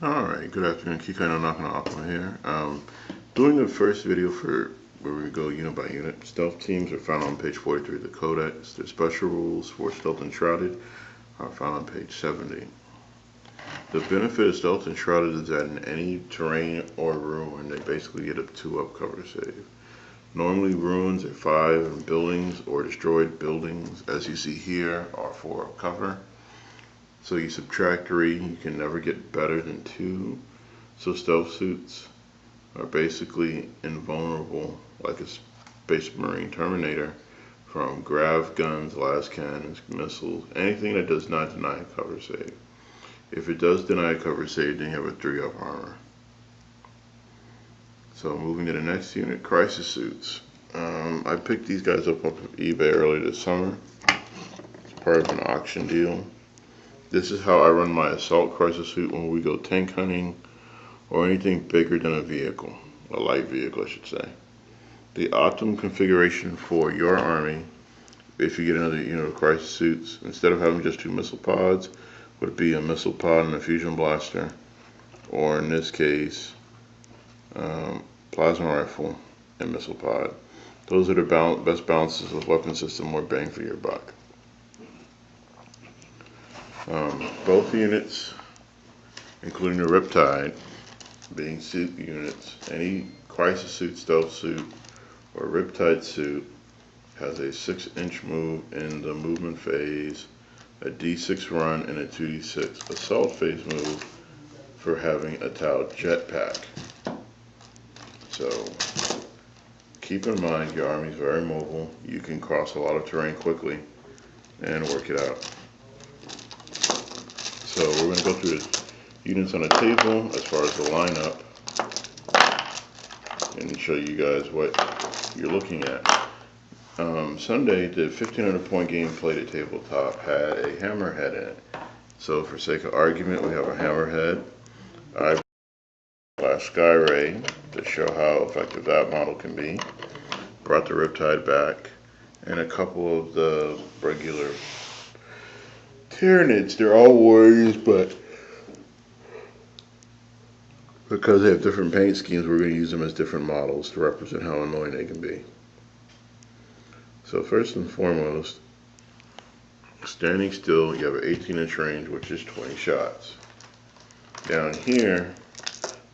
Alright, good afternoon. Kikano Nakano Akuma here. Doing the first video for where we go unit by unit. Stealth teams are found on page 43 of the Codex. Their special rules for Stealth Enshrouded are found on page 70. The benefit of Stealth Enshrouded is that in any terrain or ruin, they basically get a 2-up cover save. Normally ruins are 5, and buildings or destroyed buildings, as you see here, are 4-up cover. So you subtract 3, you can never get better than 2. So stealth suits are basically invulnerable, like a Space Marine Terminator, from grav guns, las cannons, missiles, anything that does not deny a cover save. If it does deny a cover save, then you have a 3-up armor. So moving to the next unit, crisis suits. I picked these guys up off of eBay earlier this summer. It's part of an auction deal. This is how I run my assault crisis suit when we go tank hunting or anything bigger than a vehicle, a light vehicle I should say. The optimum configuration for your army, if you get another unit of crisis suits, instead of having just 2 missile pods, would be a missile pod and a fusion blaster, or in this case, plasma rifle and missile pod. Those are the best balances of weapon system, more bang for your buck. Both units, including the Riptide, being suit units, any crisis suit, stealth suit, or Riptide suit has a 6-inch move in the movement phase, a D6 run, and a 2D6 assault phase move for having a Tau jetpack. So keep in mind your army is very mobile. You can cross a lot of terrain quickly and work it out. So we're going to go through the units on the table as far as the lineup and show you guys what you're looking at. Sunday, the 1500 point game played at tabletop had a hammerhead in it. So for sake of argument, we have a hammerhead. I brought Skyray to show how effective that model can be. Brought the Riptide back and a couple of the regular Tyranids. They're all warriors, but because they have different paint schemes, we're going to use them as different models to represent how annoying they can be. So first and foremost, standing still, you have an 18-inch range, which is 20 shots. Down here,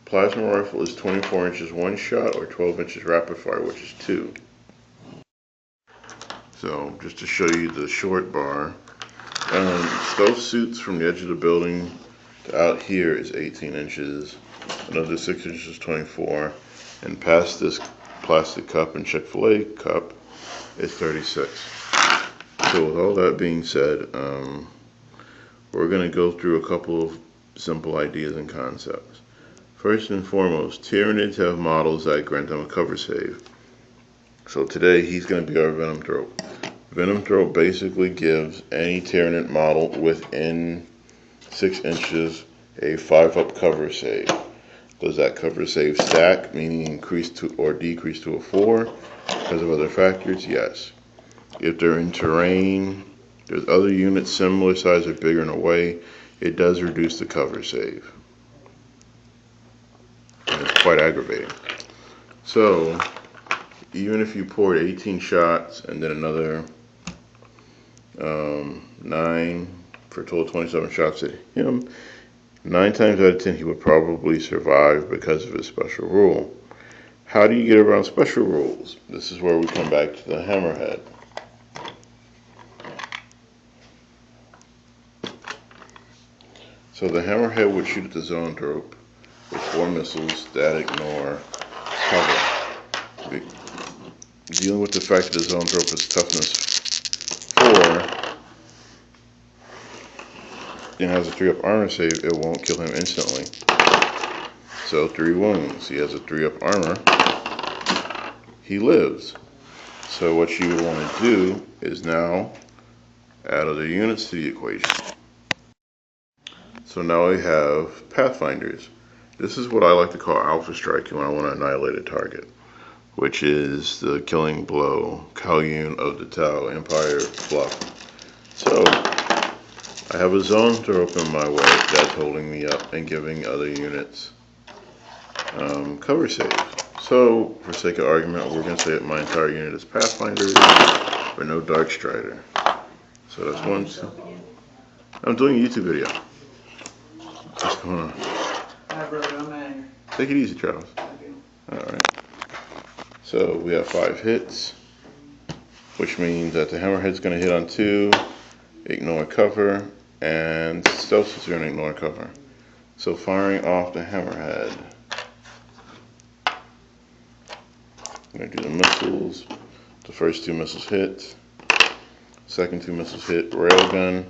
plasma rifle is 24 inches 1 shot, or 12 inches rapid fire, which is 2. So just to show you the short bar, stealth suits from the edge of the building to out here is 18 inches, another 6 inches 24, and past this plastic cup and Chick-fil-A cup is 36. So with all that being said, we're going to go through a couple of simple ideas and concepts. First and foremost, Tyranids have models that grant them a cover save. So today he's going to be our Venom Throat. Venom Throat basically gives any Tyranid model within 6 inches a 5-up cover save. Does that cover save stack, meaning increase to or decrease to a 4 because of other factors? Yes. If they're in terrain, there's other units similar size or bigger in a way, it does reduce the cover save. And it's quite aggravating. So, even if you poured 18 shots and then another 9 for a total of 27 shots at him, 9 times out of 10 he would probably survive because of his special rule. How do you get around special rules? This is where we come back to the hammerhead. So the hammerhead would shoot at the zoanthrope with 4 missiles that ignore cover. Dealing with the fact that the zoanthrope is toughness 4 and has a 3-up armor save, it won't kill him instantly. So 3 wounds. He has a 3-up armor. He lives. So what you would want to do is now add other units to the equation. So now we have Pathfinders. This is what I like to call Alpha Striking when I want to annihilate a target, which is the killing blow, Kalyun of the Tau Empire fluff. So I have a zone throw up in my way that's holding me up and giving other units cover saves. So, for sake of argument, we're going to say that my entire unit is Pathfinder, but no Dark Strider. So that's one. I'm doing a YouTube video. What's going on? Hi, brother. I'm angry. Take it easy, Travis. Alright. So we have 5 hits, which means that the hammerhead's going to hit on 2, ignore cover, and stealth is going to ignore cover. So firing off the hammerhead. I'm going to do the missiles. The first 2 missiles hit. Second 2 missiles hit. Railgun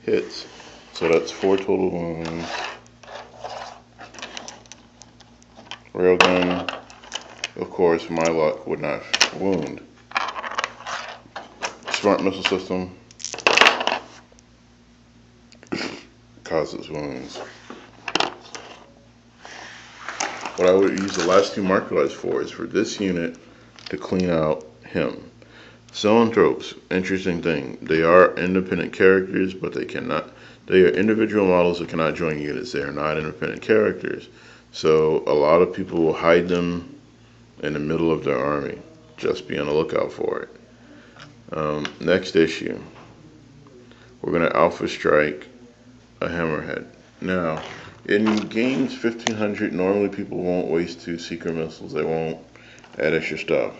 hits. So that's 4 total wounds. Railgun, of course, my luck would not wound. Smart missile system causes wounds. What I would use the last 2 marker lights for is for this unit to clean out him. Zoanthropes, interesting thing. They are independent characters, but they are individual models that cannot join units. They are not independent characters. So a lot of people will hide them in the middle of their army. Just be on the lookout for it. Next issue, we're going to Alpha Strike a Hammerhead. Now, in games 1500, normally people won't waste 2 secret missiles. They won't add extra stuff.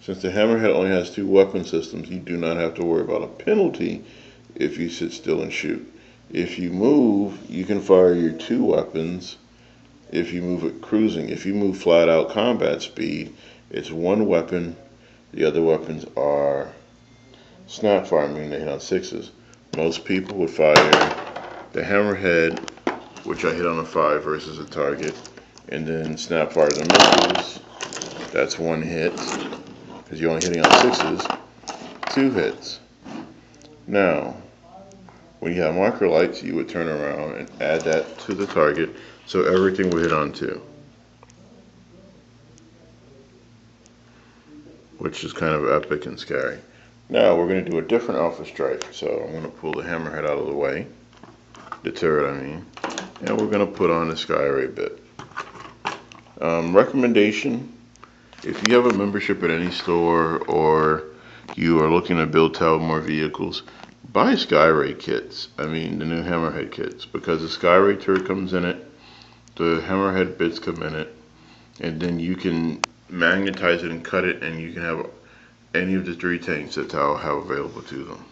Since the Hammerhead only has 2 weapon systems, you do not have to worry about a penalty if you sit still and shoot. If you move, you can fire your 2 weapons. If you move at cruising, if you move flat out combat speed, it's 1 weapon. The other weapons are snapfire, meaning they hit on 6s. Most people would fire the hammerhead, which I hit on a 5 versus a target, and then snapfire the missiles. That's 1 hit, because you're only hitting on 6s. 2 hits. Now, when you have marker lights, you would turn around and add that to the target, so everything will hit on 2. Which is kind of epic and scary. Now we're going to do a different Alpha Strike. So I'm going to pull the hammerhead out of the way. The turret, I mean. And we're going to put on the Skyray bit. Recommendation, if you have a membership at any store or you are looking to build more vehicles, buy Skyray kits. I mean the new hammerhead kits. Because the Skyray turret comes in it. The hammerhead bits come in it, and then you can magnetize it and cut it, and you can have any of the 3 tanks that I'll have available to them.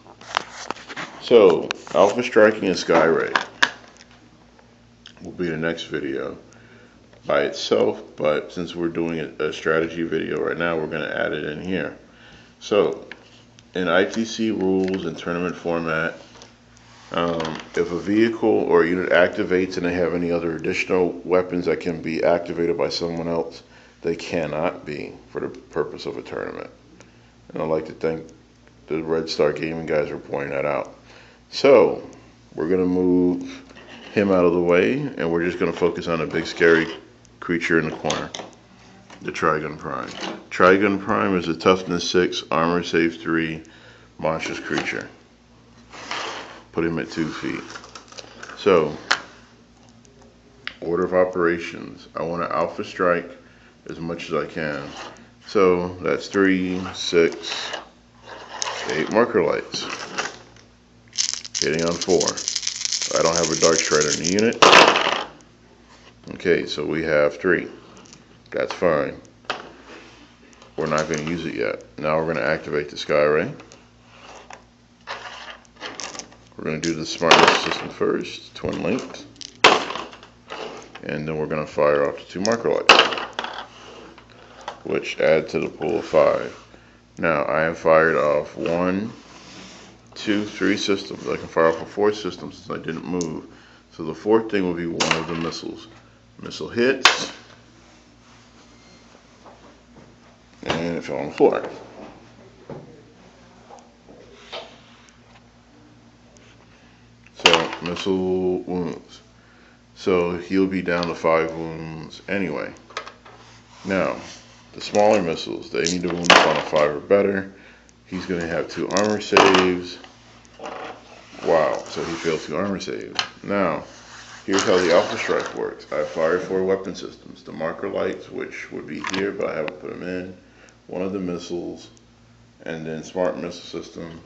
So, Alpha Striking and Skyray will be the next video by itself, but since we're doing a strategy video right now, we're going to add it in here. So, in ITC rules and tournament format, if a vehicle or a unit activates and they have any other additional weapons that can be activated by someone else, they cannot be for the purpose of a tournament. And I'd like to thank the Red Star Gaming guys for pointing that out. So, we're going to move him out of the way, and we're just going to focus on a big scary creature in the corner, the Trigun Prime. Trigun Prime is a toughness 6, armor save 3, monstrous creature. Put him at 2 feet. So, order of operations. I want to Alpha Strike as much as I can. So, that's 3, 6, 8 marker lights. Hitting on 4. I don't have a Dark Strider in the unit. Okay, so we have 3. That's fine. We're not going to use it yet. Now we're going to activate the Skyray. We're going to do the smart missile system first, twin linked, and then we're going to fire off the 2 marker lights, which add to the pool of 5. Now I have fired off 1, 2, 3 systems. I can fire off a 4th system since I didn't move. So the 4th thing will be one of the missiles. Missile hits, and it fell on the floor. Missile wounds. So he'll be down to 5 wounds anyway. Now, the smaller missiles, they need to wound up on a 5 or better. He's going to have 2 armor saves, Wow, so he failed 2 armor saves. Now, here's how the Alpha Strike works. I fired 4 weapon systems. The marker lights, which would be here, but I haven't put them in. One of the missiles, and then smart missile system,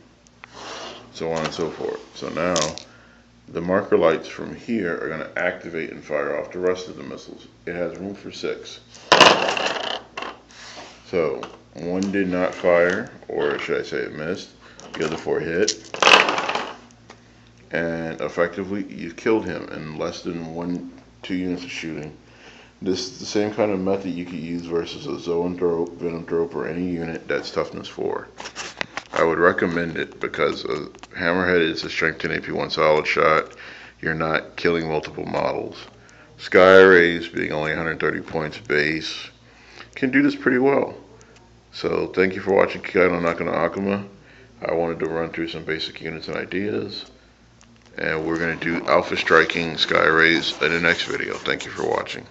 so on and so forth. So now, the marker lights from here are going to activate and fire off the rest of the missiles. It has room for 6. So, 1 did not fire, or should I say it missed. The other 4 hit. And effectively, you killed him in less than 2 units of shooting. This is the same kind of method you could use versus a Zoanthrope, Venomthrope, or any unit that's toughness 4. I would recommend it because a Hammerhead is a strength 10 AP 1 solid shot. You're not killing multiple models. Sky Arrays, being only 130 points base, can do this pretty well. So thank you for watching Kikai no Naka no Akuma. I wanted to run through some basic units and ideas. And we're going to do Alpha Striking Sky Arrays in the next video. Thank you for watching.